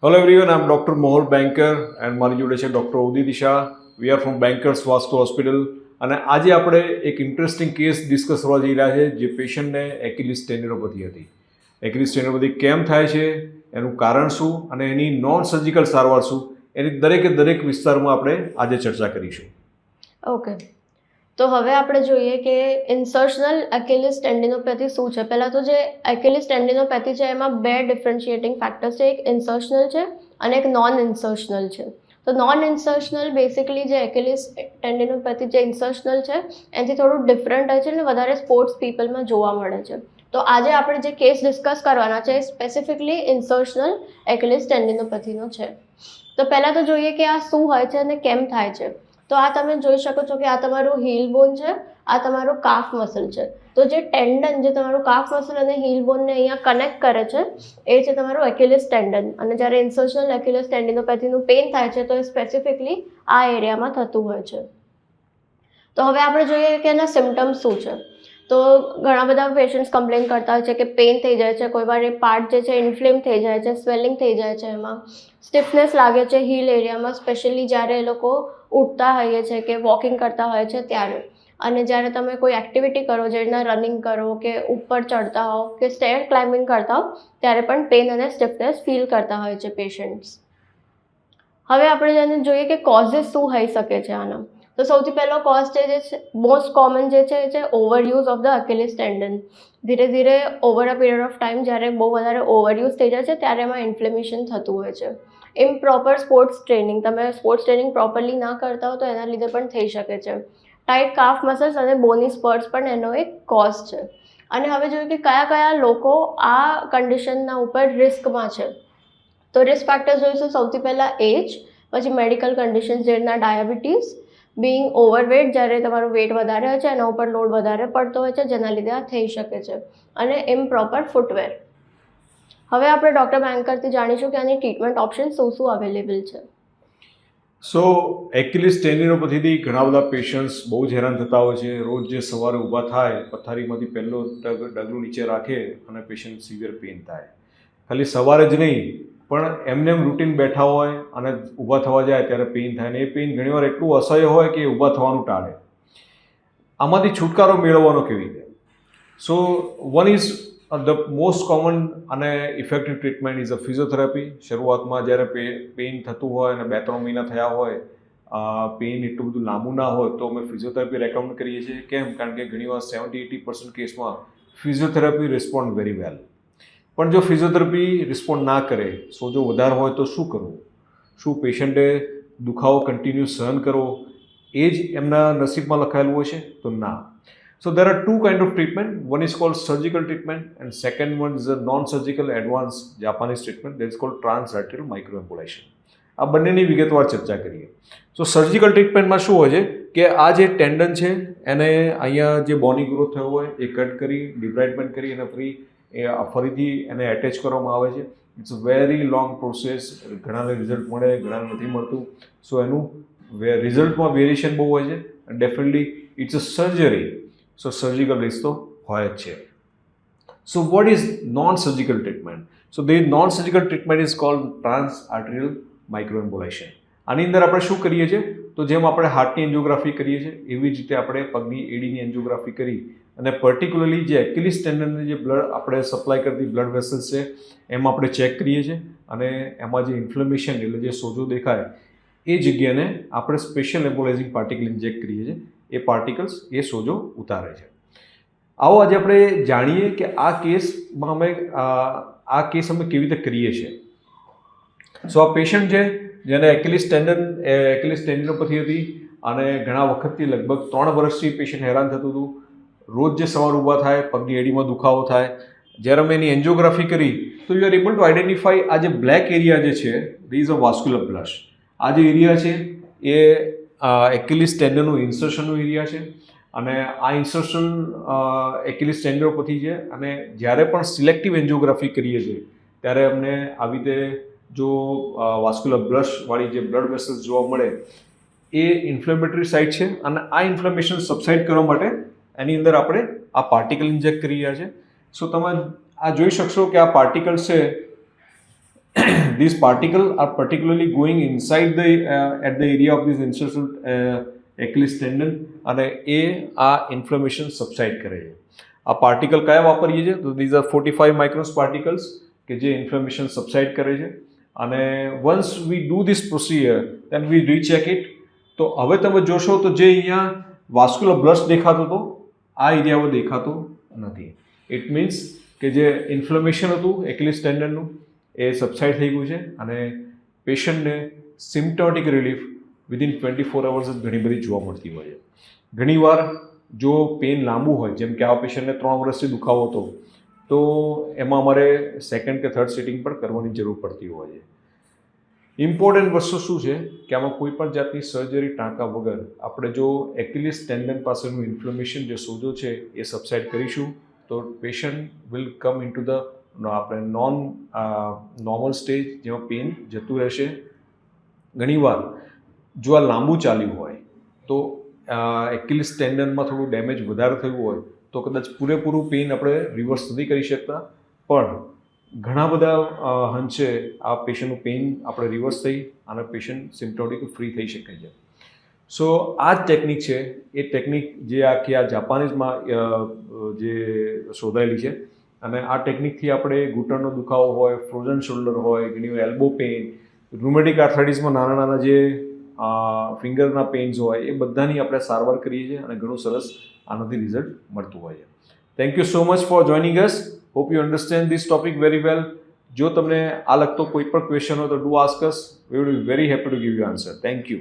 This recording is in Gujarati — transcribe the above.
Hello everyone, I'm Dr. Mohol Banker and મારી જોડે છે doctor Udit Shah. We are from bankers Vasco hospital અને આજે આપણે એક ઇન્ટરેસ્ટિંગ કેસ ડિસ્કસ કરવા જઈ રહ્યા છે જે પેશન્ટને એક્યુલિસ ટેન્ડિનોપેથી હતી. એક્યુલિસ ટેન્ડિનોપેથી કેમ થાય છે, એનું કારણ શું અને એની નોન સર્જિકલ સારવાર શું, એની દરેક વિસ્તારમાં આપણે આજે ચર્ચા કરીશું. ઓકે, તો હવે આપણે જોઈએ કે ઇન્સર્શનલ એક્યુલિસ ટેન્ડિનોપેથી શું છે. પહેલાં તો જે એક્યુલિસ ટેન્ડિનોપેથી છે એમાં બે ડિફરન્શિએટિંગ ફેક્ટર્સ છે, એક ઇન્સર્શનલ છે અને એક નોન ઇન્સર્શનલ છે. તો નોન ઇન્સર્શનલ બેસિકલી જે એક્યુલિસ ટેન્ડિનોપેથી જે ઇન્સર્શનલ છે એનાથી થોડું ડિફરન્ટ હોય છે અને વધારે સ્પોર્ટ્સ પીપલમાં જોવા મળે છે. તો આજે આપણે જે કેસ ડિસ્કસ કરવાના છે એ સ્પેસિફિકલી ઇન્સર્શનલ એક્યુલિસ ટેન્ડિનોપેથીનો છે. તો પહેલાં તો જોઈએ કે આ શું હોય છે અને કેમ થાય છે. તો આ તમે જોઈ શકો છો કે આ તમારું હીલ બોન છે, આ તમારું કાફ મસલ છે. તો જે ટેન્ડન જે તમારું કાફ મસલ અને હીલ બોનને અહીંયા કનેક્ટ કરે છે એ છે તમારું એક્યુલિસ ટેન્ડન. અને જ્યારે ઇન્સર્શનલ એક્યુલિસ ટેન્ડિનોપેથીનું પેઇન થાય છે તો એ સ્પેસિફિકલી આ એરિયામાં થતું હોય છે. તો હવે આપણે જોઈએ કે એના સિમ્ટમ્સ શું છે. તો ઘણા બધા પેશન્ટ્સ કમ્પ્લેન કરતા હોય છે કે પેઇન થઈ જાય છે, કોઈ વાર એ પાર્ટ જે છે ઇન્ફ્લેમ થઈ જાય છે, સ્વેલિંગ થઈ જાય છે, એમાં સ્ટિફનેસ લાગે છે હીલ એરિયામાં, સ્પેશિયલી જ્યારે એ લોકો ઉઠતા હોઈએ છે કે વોકિંગ કરતા હોય છે ત્યારે. અને જ્યારે તમે કોઈ એક્ટિવિટી કરો, જેના રનિંગ કરો કે ઉપર ચડતા હો કે સ્ટેર ક્લાઇમ્બિંગ કરતા હો ત્યારે પણ પેઇન અને સ્ટિફનેસ ફીલ કરતા હોય છે પેશન્ટ્સ. હવે આપણે જેને જોઈએ કે કોઝિસ શું હોઈ શકે છે આના. તો સૌથી પહેલો કોઝ છે જે છે મોસ્ટ કોમન જે છે એ છે ઓવરયુઝ ઓફ ધ એક્યુલિસ ટેન્ડન. ધીરે ધીરે over a period of time જ્યારે બહુ વધારે ઓવરયુઝ થઈ જાય છે ત્યારે એમાં ઇન્ફ્લેમેશન થતું હોય છે. ઇમ્પ્રોપર સ્પોર્ટ્સ ટ્રેનિંગ, તમે સ્પોર્ટ્સ ટ્રેનિંગ પ્રોપરલી ના કરતા હો તો એના લીધે પણ થઈ શકે છે. ટાઇટ કાફ મસલ્સ અને બોની સ્પર્ટ્સ પણ એનો એક કોઝ છે. અને હવે જોઈએ કે કયા કયા લોકો આ કન્ડિશનના ઉપર રિસ્કમાં છે. તો રિસ્ક ફેક્ટર્સ જોઈશું. સૌથી પહેલાં એજ, પછી મેડિકલ કન્ડિશન્સ જેના ડાયાબિટીસ, બિંગ ઓવરવેટ, જ્યારે તમારું વેટ વધારે હોય છે એના ઉપર લોડ વધારે પડતો હોય છે જેના લીધે આ થઈ શકે છે, અને ઇમ્પ્રોપર ફૂટવેર. હવે આપણે ડૉક્ટર બેન્કરથી જાણીશું કે આની ટ્રીટમેન્ટ ઓપ્શન શું અવેલેબલ છે. સો એક્યુલિસ ટેન્ડિનોપેથીથી ઘણા બધા પેશન્ટ્સ બહુ જ હેરાન થતા હોય છે. રોજ જે સવારે ઊભા થાય, પથારીમાંથી પહેલો ડગલું નીચે રાખે અને પેશન્ટ સિવિયર પેઇન થાય. ખાલી સવારે જ નહીં પણ એમને રૂટીન બેઠા હોય અને ઊભા થવા જાય ત્યારે પેઇન થાય, ને એ પેઇન ઘણીવાર એટલું અસહ્ય હોય કે ઊભા થવાનું ટાળે. આમાંથી છુટકારો મેળવવાનો કેવી રીતે? So one is the most common અને effective treatment is a physiotherapy. શરૂઆતમાં જ્યારે પેઇન થતું હોય અને 2-3 મહિના થયા હોય, પેઇન એટલું બધું લાંબુ ના હોય તો અમે ફિઝિયોથેરાપી રેકમેન્ડ કરીએ છીએ. કેમ? કારણ કે ઘણીવાર 70-80% કેસમાં ફિઝિયોથેરાપી રિસ્પોન્ડ વેરી વેલ. પણ જો ફિઝિયોથેરાપી રિસ્પોન્ડ ના કરે, સોજો વધારે હોય તો શું કરવું? શું પેશન્ટે દુખાવો કન્ટિન્યુ સહન કરવો એ જ એમના નસીબમાં લખાયેલું હશે? તો ના. So there are two kind of treatment. One is called surgical treatment and second one is a non-surgical advanced Japanese treatment that is called transarterial microemboliation. આ બંનેની વિગતવાર ચર્ચા કરીએ. સો સર્જિકલ ટ્રીટમેન્ટમાં શું હોય છે કે આ જે ટેન્ડન છે એને અહીંયા જે બોની ગ્રોથ થયો હોય એ કટ કરી, ડિબ્રાઇડમેન્ટ કરી અને ફરીથી એને એટેચ કરવામાં આવે છે. It's a very long process. ઘણાને રિઝલ્ટ મળે, ઘણાને નથી મળતું. સો એનું રિઝલ્ટમાં વેરિએશન બહુ હોય છે અને definitely it's a surgery. So surgical risk તો હોય જ છે. So what is non surgical treatment? So the non surgical treatment is called transarterial microembolization. આની અંદર આપણે શું કરીએ છીએ? તો જેમ આપણે હાર્ટની એન્જિયોગ્રાફી કરીએ છીએ એવી જ રીતે આપણે પગની એડીની એન્જિયોગ્રાફી કરી અને પર્ટિક્યુલરલી જે એક્યુલિસ ટેન્ડનને જે બ્લડ આપણે સપ્લાય કરતી બ્લડ વેસલ્સ છે એમાં આપણે ચેક કરીએ છીએ અને એમાં જે ઇન્ફ્લેમેશન એટલે જે સોજો દેખાય એ જગ્યાને આપણે સ્પેશિયલ એમ્બોલાઇઝિંગ પાર્ટિકલ ઇન્જેક્ટ કરીએ છીએ. એ પાર્ટિકલ્સ એ સોજો ઉતારે છે. આવો આજે આપણે જાણીએ કે આ કેસમાં અમે કેવી રીતે કરીએ છીએ. સો આ પેશન્ટ છે જેને એક્યુલિસ ટેન્ડિનોપેથી હતી અને ઘણા વખતથી લગભગ 3 વર્ષથી પેશન્ટ હેરાન થતું હતું. રોજ જે સવાર ઊભા થાય, પગની એડીમાં દુખાવો થાય. જ્યારે અમે એની એન્જિયોગ્રાફી કરી તો you are able to identify આ જે બ્લેક એરિયા જે છે this is a vascular blush. આ જે એરિયા છે એ એક્યુલિસ ટેન્ડનનું ઇન્સર્શનનું એરિયા છે અને આ ઇન્સર્શન એક્યુલિસ ટેન્ડિનોપેથી છે. અને જ્યારે પણ સિલેક્ટિવ એન્જિયોગ્રાફી કરીએ છીએ ત્યારે અમને આવી રીતે જો વાસ્ક્યુલર બ્લશવાળી જે બ્લડ વેસલ્સ જોવા મળે એ ઇન્ફ્લેમેટરી સાઇટ છે અને આ ઇન્ફ્લેમેશન સબસાઇડ કરવા માટે એની અંદર આપણે આ પાર્ટિકલ ઇન્જેક્ટ કરી રહ્યા છે. સો તમે આ જોઈ શકશો કે આ પાર્ટિકલ્સ છે these particles are particularly going inside the at the area of this insertion Achilles tendon અને એ આ ઇન્ફ્લેમેશન સબસાઇડ કરે છે. આ પાર્ટિકલ કયા વાપરીએ છીએ? તો these are 45 માઇક્રોન્સ પાર્ટિકલ્સ કે જે ઇન્ફ્લેમેશન સબસાઇડ કરે છે. અને once we do this procedure then we recheck it. તો હવે તમે જોશો તો જે અહીંયા વાસ્ક્યુલર બ્લશ દેખાતો હતો આ એરિયા હવે દેખાતો નથી. ઇટ મીન્સ કે જે ઇન્ફ્લેમેશન હતું એક્યુલિસ ટેન્ડનનું એ સબસાઇડ થઈ ગયું છે અને પેશન્ટને સિમ્પટોમેટિક રિલીફ વિધિન 24 અવર્સ જ ઘણી બધી જોવા મળતી હોય છે. ઘણીવાર જો પેઇન લાંબુ હોય, જેમ કે આ પેશન્ટને 3 વર્ષથી દુખાવો હતો, તો એમાં અમારે સેકન્ડ કે થર્ડ સિટિંગ પણ કરવાની જરૂર પડતી હોય છે. ઇમ્પોર્ટન્ટ વસ્તુ શું છે કે આમાં કોઈ પણ જાતની સર્જરી ટાંકા વગર આપણે જો એક્યુલિસ ટેન્ડન પાસેનું ઇન્ફ્લેમેશન જે સોજો છે એ સબસાઇડ કરીશું તો patient will come into the આપણે નોર્મલ સ્ટેજ, જેમાં પેઇન જતું રહેશે. ઘણીવાર જો આ લાંબુ ચાલ્યું હોય તો એક્યુલિસ ટેન્ડનમાં થોડું ડેમેજ વધારે થયું હોય તો કદાચ પૂરેપૂરું પેઇન આપણે રિવર્સ નથી કરી શકતા, પણ ઘણા બધા અંશે આ પેશન્ટનું પેઇન આપણે રિવર્સ થઈ અને પેશન્ટ સિમ્પટોમેટિક ફ્રી થઈ શકે છે. સો આ જ ટેકનિક છે, એ ટેકનિક જે આખી આ જાપાનીઝમાં જે શોધાયેલી છે. અને આ ટેકનિકથી આપણે ઘૂંટણનો દુખાવો હોય, ફ્રોઝન શોલ્ડર હોય, ઘણી એલ્બો પેઇન, રૂમેટિક આર્થરાઇટિસમાં નાના નાના જે ફિંગરના પેઇન્સ હોય એ બધાની આપણે સારવાર કરીએ છીએ અને ઘણું સરસ આનાથી રિઝલ્ટ મળતું હોય છે. Thank you so much for joining us. Hope you understand this topic very well. જો તમને આ લગતો કોઈ પણ ક્વેશ્ચન હોય તો do ask us. We will be very happy to give you answer. Thank you.